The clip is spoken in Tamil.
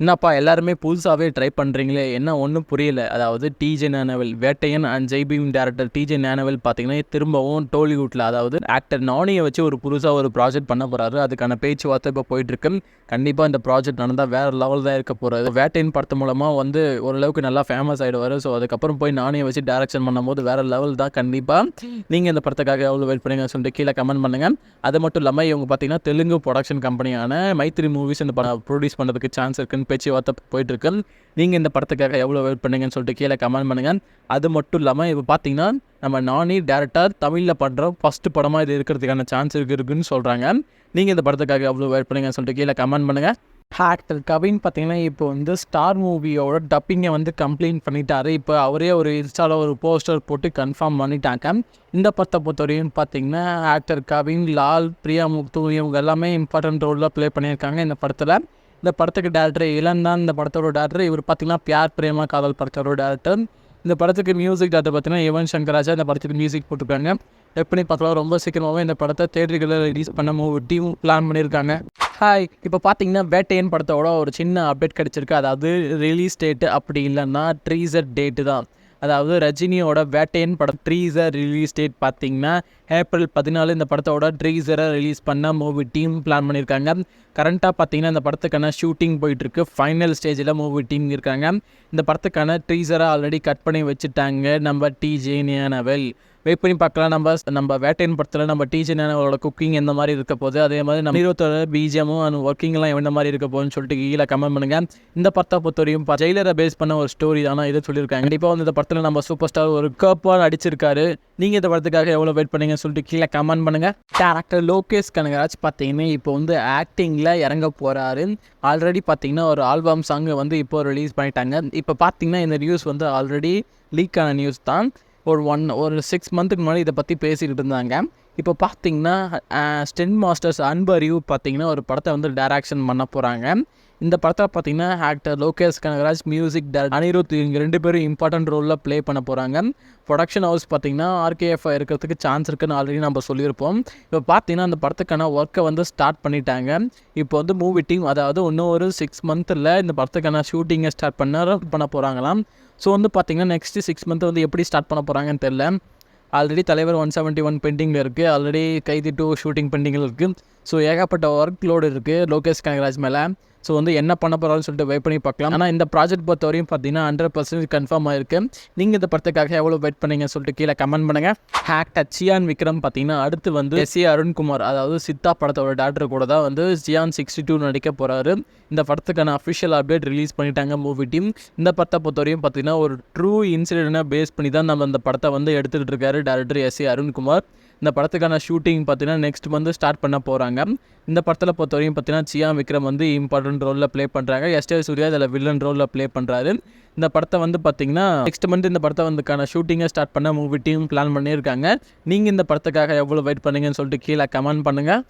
என்னப்பா எல்லாருமே புதுசாகவே ட்ரை பண்ணுறீங்களே, என்ன ஒன்றும் புரியல. அதாவது DJ Gnanavel, Vettaiyan and Jai Bhim director DJ Gnanavel பார்த்தீங்கன்னா, திரும்பவும் டோலிவுட்டில் அதாவது ஆக்டர் நானியை வச்சு ஒரு புதுசாக ஒரு ப்ராஜெக்ட் பண்ண போகிறாரு. அதுக்கான பேச்சுவார்த்தை இப்போ போயிட்டுருக்கு. கண்டிப்பாக இந்த ப்ராஜெக்ட் நடந்தால் வேறு லெவல் தான் இருக்க போகிறது. வேட்டையன் படத்து மூலமாக வந்து ஓரளவுக்கு நல்லா ஃபேமஸ் ஆகிடுவார். ஸோ அதுக்கப்புறம் போய் நானியை வச்சு டேரக்ஷன் பண்ணும்போது வேறு லெவல் தான். கண்டிப்பாக நீங்கள் இந்த படத்துக்காக எவ்வளோ வெயிட் பண்ணுங்கன்னு சொல்லிட்டு கீழே கமெண்ட் பண்ணுங்கள். அது மட்டும் இல்லாமல் இவங்க பார்த்தீங்கன்னா தெலுங்கு ப்ரொடக்ஷன் கம்பெனியான மைத்ரி மூவிஸ் இந்த படம் ப்ரொடியூஸ் பண்ணுறதுக்கு சான்ஸ் இருக்குன்னு பேச்சுவார்த்தை போயிட்டுருக்கு. நீங்கள் இந்த படத்துக்காக எவ்வளோ வெயிட் பண்ணுங்கன்னு சொல்லிட்டு கீழே கமெண்ட் பண்ணுங்கள். அது மட்டும் இல்லாமல் இப்போ பார்த்தீங்கன்னா நம்ம நானி டேரக்டர் தமிழில் பண்ணுற ஃபஸ்ட்டு படமாக இது இருக்கிறதுக்கான சான்ஸ் இருக்குன்னு சொல்கிறாங்க. நீங்கள் இந்த படத்துக்காக எவ்வளோ வெயிட் பண்ணுங்கன்னு சொல்லிட்டு கீழே கமெண்ட் பண்ணுங்கள். ஆக்டர் கவின் பார்த்தீங்கன்னா இப்போ வந்து ஸ்டார் மூவியோட டப்பிங்கை வந்து கம்ப்ளைண்ட் பண்ணிட்டாரு. இப்போ அவரே ஒரு இன்ஸ்டாவில் ஒரு போஸ்டர் போட்டு கன்ஃபார்ம் பண்ணிட்டாங்க. இந்த படத்தை பொறுத்தவரையும் பார்த்தீங்கன்னா ஆக்டர் கவின், லால், பிரியா முத்து இவங்க எல்லாமே இம்பார்ட்டன்ட் ரோலில் ப்ளே பண்ணியிருக்காங்க இந்த படத்தில். இந்த படத்துக்கு டேரக்டர் இளன் தான் இந்த படத்தோட டேரக்டர். இவர் பார்த்தீங்கன்னா பியார் பிரேமா காதல் படத்தோட டேரக்டர். இந்த படத்துக்கு மியூசிக் டேரக்டர் பார்த்தீங்கன்னா யுவன் சங்கர் ராஜா இந்த படத்துக்கு மியூசிக் போட்டிருக்காங்க. எப்படி பார்க்கலாம் ரொம்ப சீக்கிரமாகவே இந்த படத்தை தியேட்டர்களில் ரிலீஸ் பண்ண டீம் பிளான் பண்ணியிருக்காங்க. ஹாய், இப்போ பார்த்தீங்கன்னா வேட்டையன் படத்தோட ஒரு சின்ன அப்டேட் கிடச்சிருக்கு. அதாவது ரிலீஸ் டேட்டு அப்படி இல்லைன்னா ட்ரீசர் டேட்டு தான். அதாவது ரஜினியோட வேட்டையன் படம் ட்ரீசர் ரிலீஸ் டேட் பார்த்தீங்கன்னா ஏப்ரல் 14 இந்த படத்தோட ட்ரீசரை ரிலீஸ் பண்ண மூவி டீம் பிளான் பண்ணியிருக்காங்க. கரண்ட்டாக பார்த்தீங்கன்னா இந்த படத்துக்கான ஷூட்டிங் போயிட்டுருக்கு. ஃபைனல் ஸ்டேஜில் மூவி டீம் இருக்காங்க. இந்த படத்துக்கான ட்ரீசரை ஆல்ரெடி கட் பண்ணி வச்சுட்டாங்க நம்ம டிஜே ஞானவேல். வெயிட் பண்ணி பார்க்கலாம். நம்ம வேட்டையன் படத்தில் நம்ம டிஜே ஞானவேலோட குக்கிங் எந்த மாதிரி இருக்க போகுது, அதே மாதிரி நம்ம ஹீரோத்தோட பிஜிஎமும் அந்த ஒர்க்கிங்லாம் எந்த மாதிரி இருக்க போகுதுன்னு சொல்லிட்டு கீழே கமெண்ட் பண்ணுங்கள். இந்த படத்தை பொறுத்தவரையும் ஜெயிலரை பேஸ் பண்ண ஒரு ஸ்டோரி தானே இது சொல்லியிருக்காங்க. கண்டிப்பாக வந்து இந்த படத்தில் நம்ம சூப்பர் ஸ்டார் ஒரு கர்ப்பாக அடிச்சிருக்காரு. நீங்கள் இந்த படத்துக்காக எவ்வளோ வெயிட் பண்ணீங்கன்னு சொல்லிட்டு கீழே கமெண்ட் பண்ணுங்கள். டேரக்டர் லோகேஷ் கனகராஜ் பார்த்தீங்கன்னா இப்போ வந்து ஆக்டிங்கில் இறங்க போகிறாரு. ஆல்ரெடி பார்த்தீங்கன்னா ஒரு ஆல்பம் சாங்கை வந்து இப்போ ரிலீஸ் பண்ணிட்டாங்க. இப்போ பார்த்தீங்கன்னா இந்த நியூஸ் வந்து ஆல்ரெடி லீக் ஆன நியூஸ் தான். ஒரு 6 மந்த்துக்கு முன்னாடி இதை பற்றி பேசிக்கிட்டு இருந்தாங்க. இப்போ பார்த்தீங்கன்னா ஸ்டென் மாஸ்டர்ஸ் அன்பறிவு பார்த்தீங்கன்னா ஒரு படத்தை வந்து டைரக்ஷன் பண்ண போகிறாங்க. இந்த படத்தில் பார்த்தீங்கன்னா actor Lokesh Kanagaraj, music director Anirudh இவங்க 2 பேரும் இம்பார்ட்டன்ட் ரோலில் ப்ளே பண்ண போகிறாங்க. ப்ரொடக்ஷன் ஹவுஸ் பார்த்தீங்கன்னா RKF இருக்கிறதுக்கு சான்ஸ் இருக்குன்னு ஆல்ரெடி நம்ம சொல்லியிருப்போம். இப்போ பார்த்தீங்கன்னா அந்த படத்துக்கான ஒர்க்கை வந்து ஸ்டார்ட் பண்ணிட்டாங்க. இப்போ வந்து மூவி டீம் அதாவது இன்னும் ஒரு 6 மந்த்தில் இந்த படத்துக்கான ஷூட்டிங்கை ஸ்டார்ட் பண்ண போகிறாங்களாம். ஸோ வந்து பார்த்தீங்கன்னா நெக்ஸ்ட்டு 6 மந்த் வந்து எப்படி ஸ்டார்ட் பண்ண போகிறாங்கன்னு தெரில. ஆல்ரெடி தலைவர் 171 பெண்டிங்கில் இருக்குது. ஆல்ரெடி கைதி 2 ஷூட்டிங் பெண்டிங்கில் இருக்குது. ஸோ ஏகப்பட்ட ஒர்க் லோடு இருக்குது லோகேஷ் கனகராஜ் மேலே. ஸோ வந்து என்ன பண்ண போகிறான்னு சொல்லிட்டு வெயிட் பண்ணி பார்க்கலாம். ஆனால் இந்த ப்ராஜெக்ட் பொறுத்த வரையும் பார்த்தீங்கன்னா 100% கன்ஃபார்ம் ஆயிருக்கு. நீங்கள் இந்த படத்துக்காக எவ்வளோ வெயிட் பண்ணீங்கன்னு சொல்லிட்டு கீழே கமெண்ட் பண்ணுங்கள். ஆக்டர் சியான் விக்ரம் பார்த்தீங்கன்னா அடுத்து வந்து எஸ்.ஏ. அருண்குமார் அதாவது சித்தா படத்தோட டேரக்டர் கூட தான் வந்து சியான் 62 நடிக்க போகிறாரு. இந்த படத்துக்கான அஃபிஷியல் அப்டேட் ரிலீஸ் பண்ணிட்டாங்க மூவி டீம். இந்த படத்தை பொறுத்த வரையும் பார்த்தீங்கன்னா ஒரு ட்ரூ இன்சிடென்ட்டை பேஸ் பண்ணி தான் நம்ம இந்த படத்தை வந்து எடுத்துகிட்டு இருக்காரு டேரக்டர் எஸ்.ஏ. அருண்குமார். இந்த படத்துக்கான ஷூட்டிங் பார்த்தீங்கன்னா நெக்ஸ்ட் வந்து ஸ்டார்ட் பண்ண போகிறாங்க. இந்த படத்தில் பொறுத்தவரையும் பார்த்தீங்கன்னா சியான் விக்ரம் வந்து இம்பார்ட்டன்ட் ரோலில் ப்ளே பண்ணுறாங்க. எஸ்.ஏ. சூர்யா இதில் வில்லன் ரோலில் ப்ளே பண்ணுறாரு. இந்த படத்தை வந்து பார்த்தீங்கன்னா நெக்ஸ்ட் மந்த் இந்த படத்தை வந்துக்கான ஷூட்டிங்கை ஸ்டார்ட் பண்ண மூவி டீம் பிளான் பண்ணியிருக்காங்க. நீங்கள் இந்த படத்துக்காக எவ்வளோ வெயிட் பண்ணீங்கன்னு சொல்லிட்டு கீழே கமெண்ட் பண்ணுங்கள்.